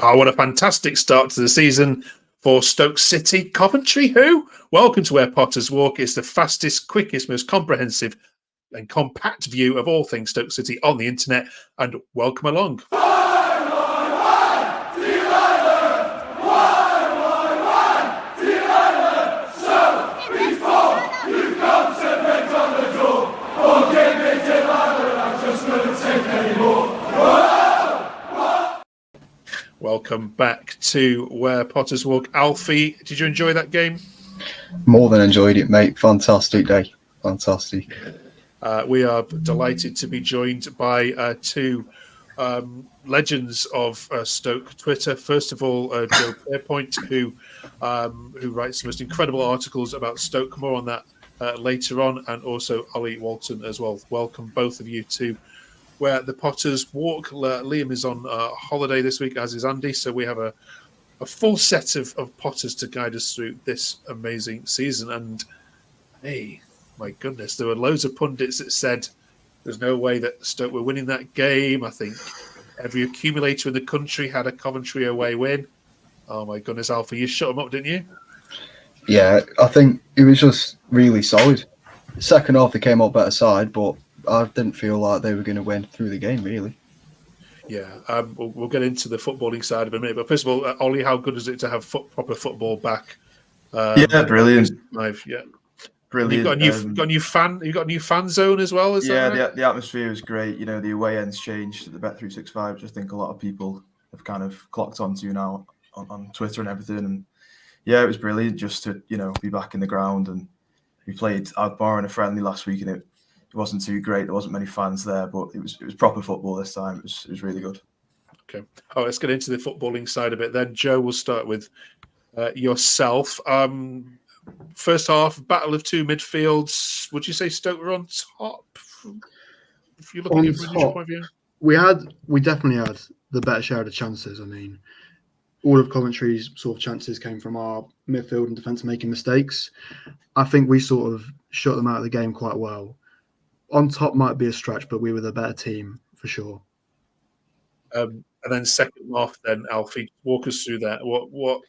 Oh, what a fantastic start to the season for Stoke City. Coventry, who? Welcome to Where Potters Walk. It's the fastest, quickest, most comprehensive and compact view of all things Stoke City on the internet. And welcome along. Welcome back to Where Potters Walk. Alfie, did you enjoy that game? More than enjoyed it, mate. Fantastic day. Fantastic. We are delighted to be joined by two legends of Stoke Twitter. First of all, Joe Pierpoint, who writes the most incredible articles about Stoke. More on that later on. And also Ollie Walton as well. Welcome, both of you, to Where the Potters Walk. Liam is on holiday this week, as is Andy. So we have a full set of Potters to guide us through this amazing season. And hey, my goodness, there were loads of pundits that said there's no way that Stoke were winning that game. I think every accumulator in the country had a Coventry away win. Oh my goodness, Alfie, you shut them up, didn't you? Yeah, I think it was just really solid. Second half, they came out better side, but I didn't feel like they were going to win through the game, really. Yeah, we'll get into the footballing side of it in a minute. But first of all, Ollie, how good is it to have proper football back? Yeah, brilliant. Yeah, Brilliant. And you've got a new fan zone as well. Is that right? The atmosphere is great. You know, the away ends changed at the Bet365, which I think a lot of people have kind of clocked onto now on Twitter and everything. And yeah, it was brilliant just to, be back in the ground. And we played Bar in a friendly last week, and it wasn't too great. There wasn't many fans there, but it was proper football this time. It was really good. Okay. Oh, let's get into the footballing side of it then. Joe, we'll start with yourself. First half, battle of two midfields. Would you say Stoke were on top? If you look at it from a point of view, we definitely had the better share of the chances. I mean, all of Coventry's sort of chances came from our midfield and defence making mistakes. I think we sort of shut them out of the game quite well. On top might be a stretch, but we were the better team for sure. And then second half, then Alfie, walk us through that. What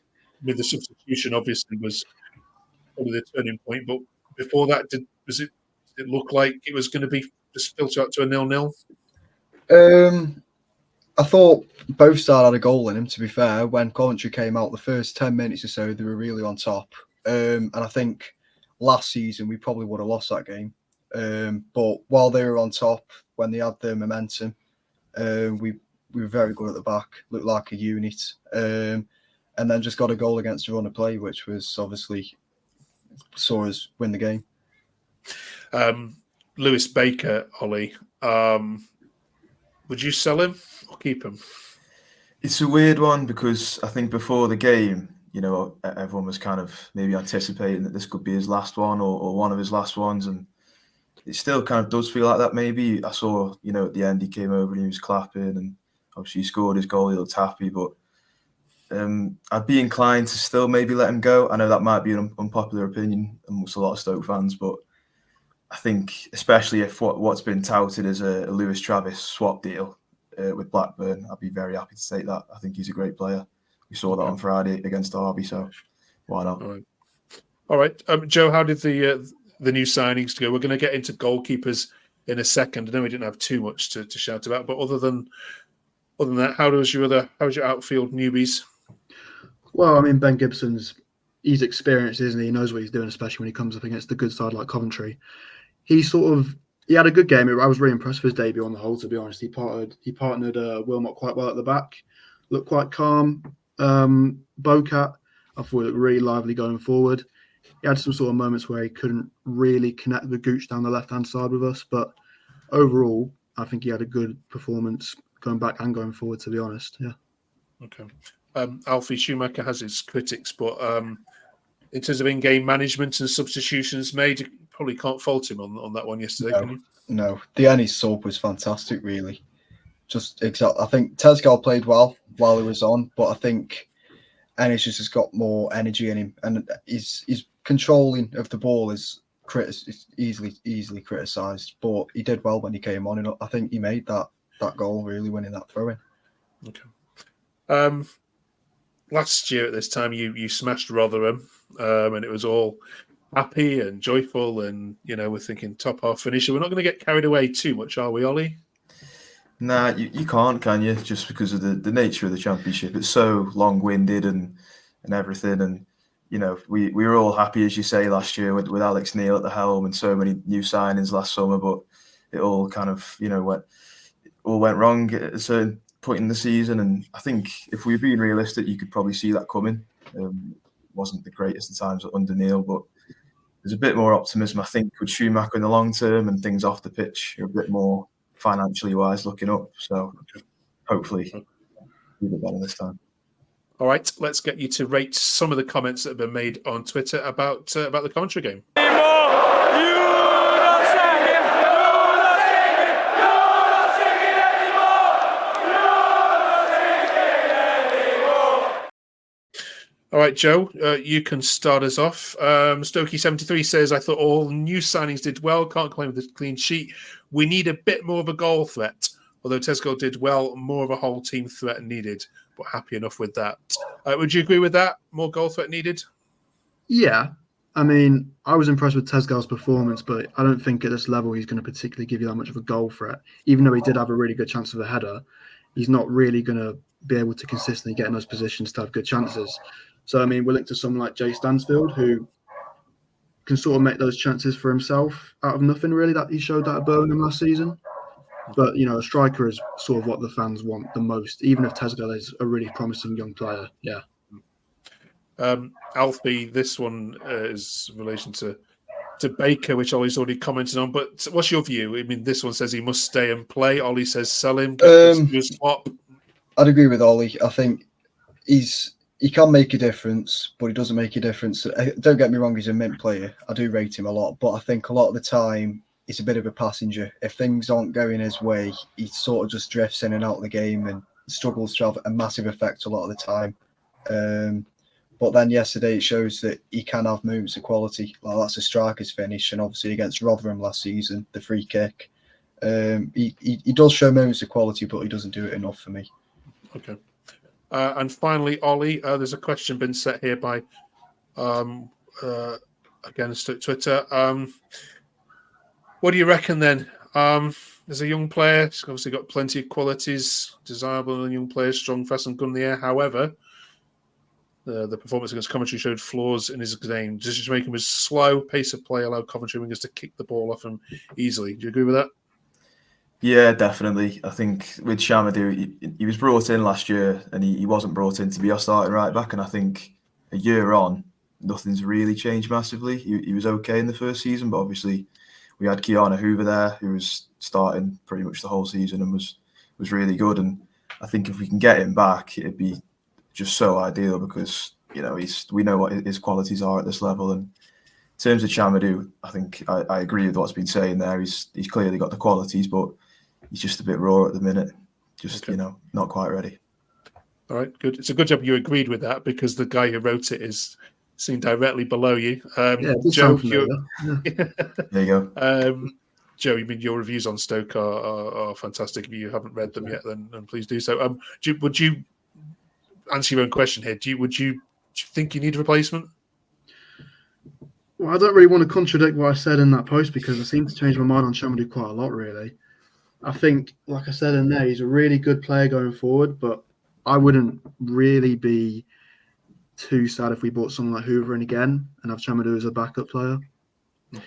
with the substitution obviously was probably the turning point, but before that, did it look like it was going to be just filter out to a 0-0? I thought both sides had a goal in them, to be fair. When Coventry came out, the first 10 minutes or so, they were really on top. And I think last season we probably would have lost that game. But while they were on top, when they had their momentum, we were very good at the back, looked like a unit. And then just got a goal against the run of play, which was obviously saw us win the game. Lewis Baker, Ollie, would you sell him or keep him? It's a weird one because I think before the game, everyone was kind of maybe anticipating that this could be his last one or one of his last ones. And it still kind of does feel like that maybe. I saw, at the end he came over and he was clapping and obviously he scored his goal, he looked happy. But I'd be inclined to still maybe let him go. I know that might be an unpopular opinion amongst a lot of Stoke fans, but I think especially if what's been touted as a Lewis Travis swap deal with Blackburn, I'd be very happy to take that. I think he's a great player. We saw that on Friday against Derby, so why not? All right. Joe, how did the new signings go? We're going to get into goalkeepers in a second. I know we didn't have too much to shout about, but other than that, how was your outfield newbies? Well, I mean, Ben Gibson's he's experienced, isn't he? He knows what he's doing, especially when he comes up against a good side like Coventry. He had a good game. I was really impressed with his debut on the whole, to be honest. He partnered Wilmot quite well at the back, looked quite calm. Bocat, I thought it looked really lively going forward. He had some sort of moments where he couldn't really connect the Gooch down the left-hand side with us, but overall, I think he had a good performance going back and going forward, to be honest. Yeah. Okay. Alfie, Schumacher has his critics, but in terms of in-game management and substitutions made, you probably can't fault him on that one yesterday, can you? No. The Ennis sub was fantastic, really. Just exactly. I think Tezgel played well while he was on, but I think Ennis just has got more energy in him, and his controlling of the ball is easily criticised, but he did well when he came on, and I think he made that goal, really winning that throw-in. Okay. Last year at this time, you smashed Rotherham, and it was all happy and joyful, and we're thinking top half finisher. We're not going to get carried away too much, are we, Ollie? Nah, you can't, can you? Just because of the nature of the Championship, it's so long-winded and everything, and we were all happy, as you say, last year with Alex Neil at the helm and so many new signings last summer, but it all kind of went wrong at a certain point in the season, and I think if we're being realistic, you could probably see that coming. Wasn't the greatest of times under Neil, but there's a bit more optimism, I think, with Schumacher in the long term, and things off the pitch are a bit more financially wise looking up. So hopefully we'll be better this time. All right, let's get you to rate some of the comments that have been made on Twitter about the Coventry game. All right, Joe, you can start us off. Stokey73 says, I thought all new signings did well. Can't claim the clean sheet. We need a bit more of a goal threat. Although Tesco did well, more of a whole team threat needed. But happy enough with that. Would you agree with that? More goal threat needed? Yeah. I mean, I was impressed with Tesgal's performance, but I don't think at this level he's going to particularly give you that much of a goal threat. Even though he did have a really good chance of a header, he's not really going to be able to consistently get in those positions to have good chances. So, I mean, we're linked to someone like Jay Stansfield, who can sort of make those chances for himself out of nothing, really, that he showed that at Birmingham last season. But, a striker is sort of what the fans want the most, even if Tesgal is a really promising young player. Yeah. Alfie, this one is in relation to Baker, which Ollie's already commented on. But what's your view? I mean, this one says he must stay and play. Ollie says sell him. Swap. I'd agree with Ollie. I think he can make a difference, but he doesn't make a difference. Don't get me wrong, he's a mint player. I do rate him a lot, but I think a lot of the time he's a bit of a passenger. If things aren't going his way, he sort of just drifts in and out of the game and struggles to have a massive effect a lot of the time. But then yesterday it shows that he can have moments of quality. Like that's a striker's finish, and obviously against Rotherham last season, the free kick. He does show moments of quality, but he doesn't do it enough for me. Okay. And finally, Ollie, there's a question been set here by, against Twitter. What do you reckon then? As a young player, he's obviously got plenty of qualities, desirable and young player, strong, fast and good in the air. However, the performance against Coventry showed flaws in his game. Decision making was slow, pace of play allowed Coventry wingers to kick the ball off him easily. Do you agree with that? Yeah, definitely. I think with Shamadou, he was brought in last year and he wasn't brought in to be our starting right back. And I think a year on, nothing's really changed massively. He was okay in the first season, but obviously we had Keanu Hoover there, who was starting pretty much the whole season and was really good. And I think if we can get him back, it'd be just so ideal because, we know what his qualities are at this level. And in terms of Shamadou, I think I agree with what's been saying there. He's clearly got the qualities, but he's just a bit raw at the minute. Just, not quite ready. All right, good. It's a good job you agreed with that because the guy who wrote it is seen directly below you. Joe, there you go. Joe, your reviews on Stoke are fantastic. If you haven't read them yet, then please do so. Would you answer your own question here? Would you think you need a replacement? Well, I don't really want to contradict what I said in that post because I seem to change my mind on Shamadou quite a lot, really. I think, like I said in there, he's a really good player going forward, but I wouldn't really be too sad if we bought someone like Hoover in again and have Shamadou as a backup player.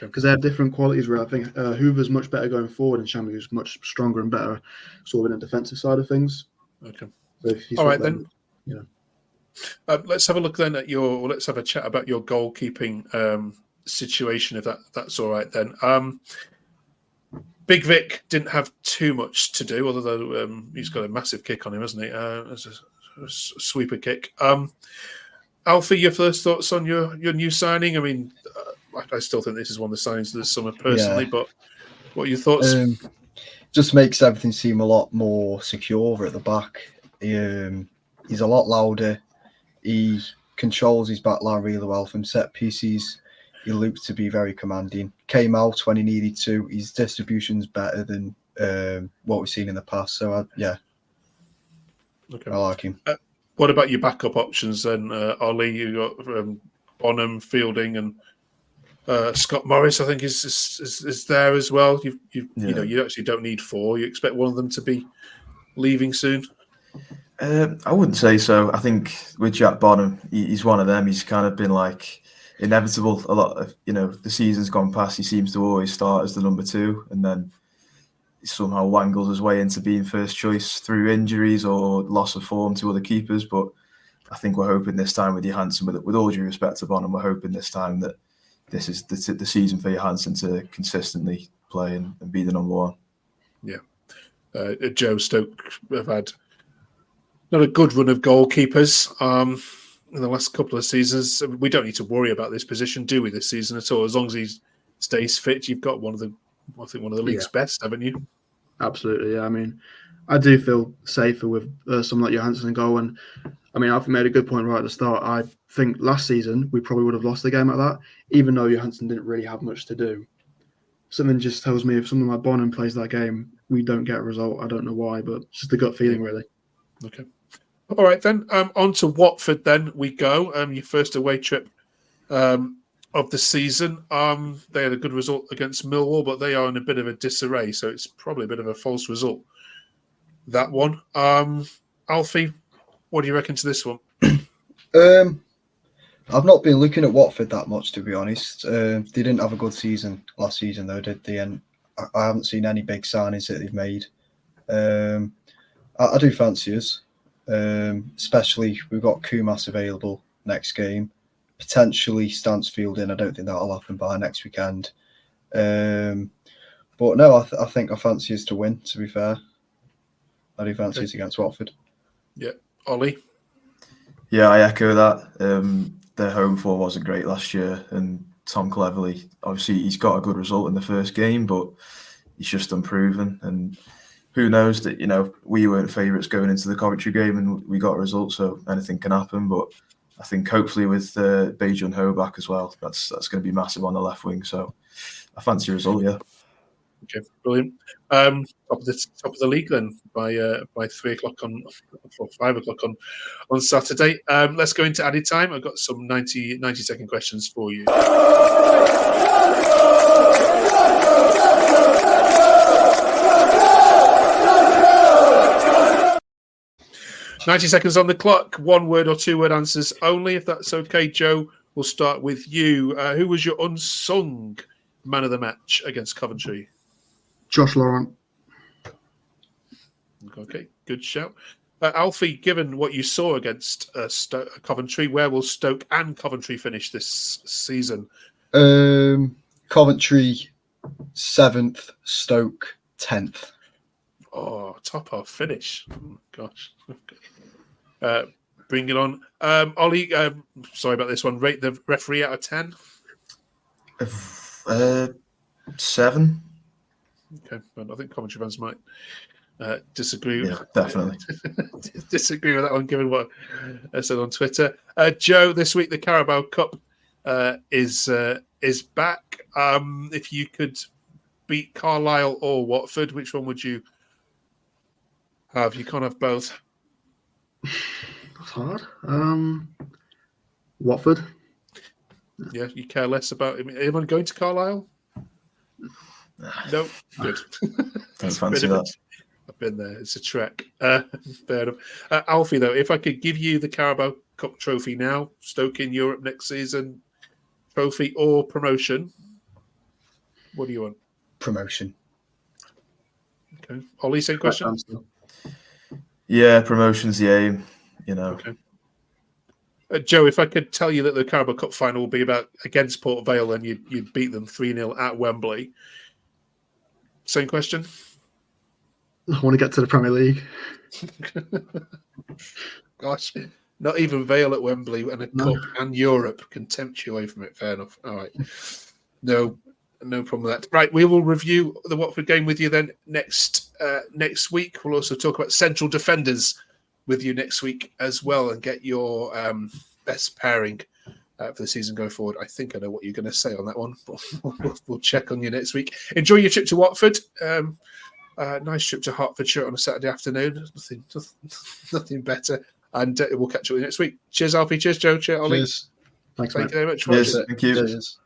Because they have different qualities where I think Hoover's much better going forward and Shamadou's much stronger and better sort of in the defensive side of things. Okay. So all right, then. Let's have a look then at let's have a chat about your goalkeeping situation, if that's all right then. Big Vic didn't have too much to do, although he's got a massive kick on him, hasn't he? It's a sweeper kick. Alfie, your first thoughts on your new signing? I mean, I still think this is one of the signings of the summer personally, but what are your thoughts? Just makes everything seem a lot more secure over at the back. He's a lot louder. He controls his back line really well from set pieces. He looked to be very commanding. Came out when he needed to. His distribution's better than what we've seen in the past. So, I like him. What about your backup options then, Ollie? You got Bonham, Fielding, and Scott Morris. I think is there as well. You actually don't need 4. You expect one of them to be leaving soon. I wouldn't say so. I think with Jack Bonham, he's one of them. He's kind of been like inevitable. A lot of the season's gone past. He seems to always start as the number 2, and then he somehow wangles his way into being first choice through injuries or loss of form to other keepers. But I think we're hoping this time with Johansson, with all due respect to Bonham, we're hoping this time that this is the season for Johansson to consistently play and be the number 1. Yeah, Joe, Stoke have had not a good run of goalkeepers in the last couple of seasons. We don't need to worry about this position, do we, this season at all? As long as he stays fit, you've got one of the league's best, haven't you? Absolutely, yeah. I mean, I do feel safer with someone like Johansson in goal. And I mean, I've made a good point right at the start. I think last season we probably would have lost the game at that, even though Johansson didn't really have much to do. Something just tells me if someone like Bonham plays that game, we don't get a result. I don't know why, but it's just a gut feeling, really. Okay. All right, then. On to Watford, then we go. Your first away trip of the season. They had a good result against Millwall, but they are in a bit of a disarray, so it's probably a bit of a false result, that one. Alfie, what do you reckon to this one? I've not been looking at Watford that much, to be honest. They didn't have a good season last season, though, did they? And I haven't seen any big signings that they've made. I do fancy us, especially we've got Kumas available next game. Potentially Stansfield in. I don't think that'll happen by next weekend. But no, I think I fancy us to win, to be fair. I do fancy us against Watford. Yeah. Ollie? Yeah, I echo that. Their home form wasn't great last year, and Tom Cleverley, obviously he's got a good result in the first game, but he's just unproven. And who knows that, we weren't favourites going into the Coventry game and we got a result, so anything can happen. But I think hopefully with Beijun Ho back as well, that's going to be massive on the left wing. So I fancy a result, yeah. Okay, brilliant. Top of the league then by 3 o'clock or 5 o'clock on Saturday. Let's go into added time. I've got some 90-second questions for you. 90 seconds on the clock. 1-word or 2-word answers only, if that's okay. Joe, we'll start with you. Who was your unsung man of the match against Coventry? Josh Laurent. Okay, good shout. Alfie, given what you saw against Coventry, where will Stoke and Coventry finish this season? Coventry 7th, Stoke 10th. Oh, top half finish. Oh, gosh. Okay. Bring it on. Ollie, sorry about this one. Rate the referee out of 10. 7. Okay, well, I think Coventry fans might disagree. Yeah, definitely. Disagree with that one, given what I said on Twitter. Joe, this week the Carabao Cup is back. If you could beat Carlisle or Watford, which one would you have? You can't have both. That's hard. Watford. Yeah, you care less about anyone going to Carlisle? No, good. Don't fancy that. I've been there. It's a trek. Fair enough. Alfie, though, if I could give you the Carabao Cup trophy now, Stoke in Europe next season, trophy or promotion, what do you want? Promotion. Okay. Ollie, same question? Yeah, promotion's the aim, Okay. Joe, if I could tell you that the Carabao Cup final will be against Port Vale and you'd beat them 3-0 at Wembley, same question? I want to get to the Premier League. Gosh, not even Vale at Wembley and a cup and Europe can tempt you away from it. Fair enough. All right. No problem with that. Right, we will review the Watford game with you then next week. We'll also talk about central defenders with you next week as well and get your best pairing for the season going forward. I think I know what you're going to say on that one, but we'll check on you next week. Enjoy your trip to Watford. Nice trip to Hertfordshire on a Saturday afternoon. Nothing better. and we'll catch up with you next week. Cheers, Alfie. Cheers, Joe. Cheers, Ollie. Cheers. Thanks, Thank mate. you very much for Yes, watching. thank you. Cheers.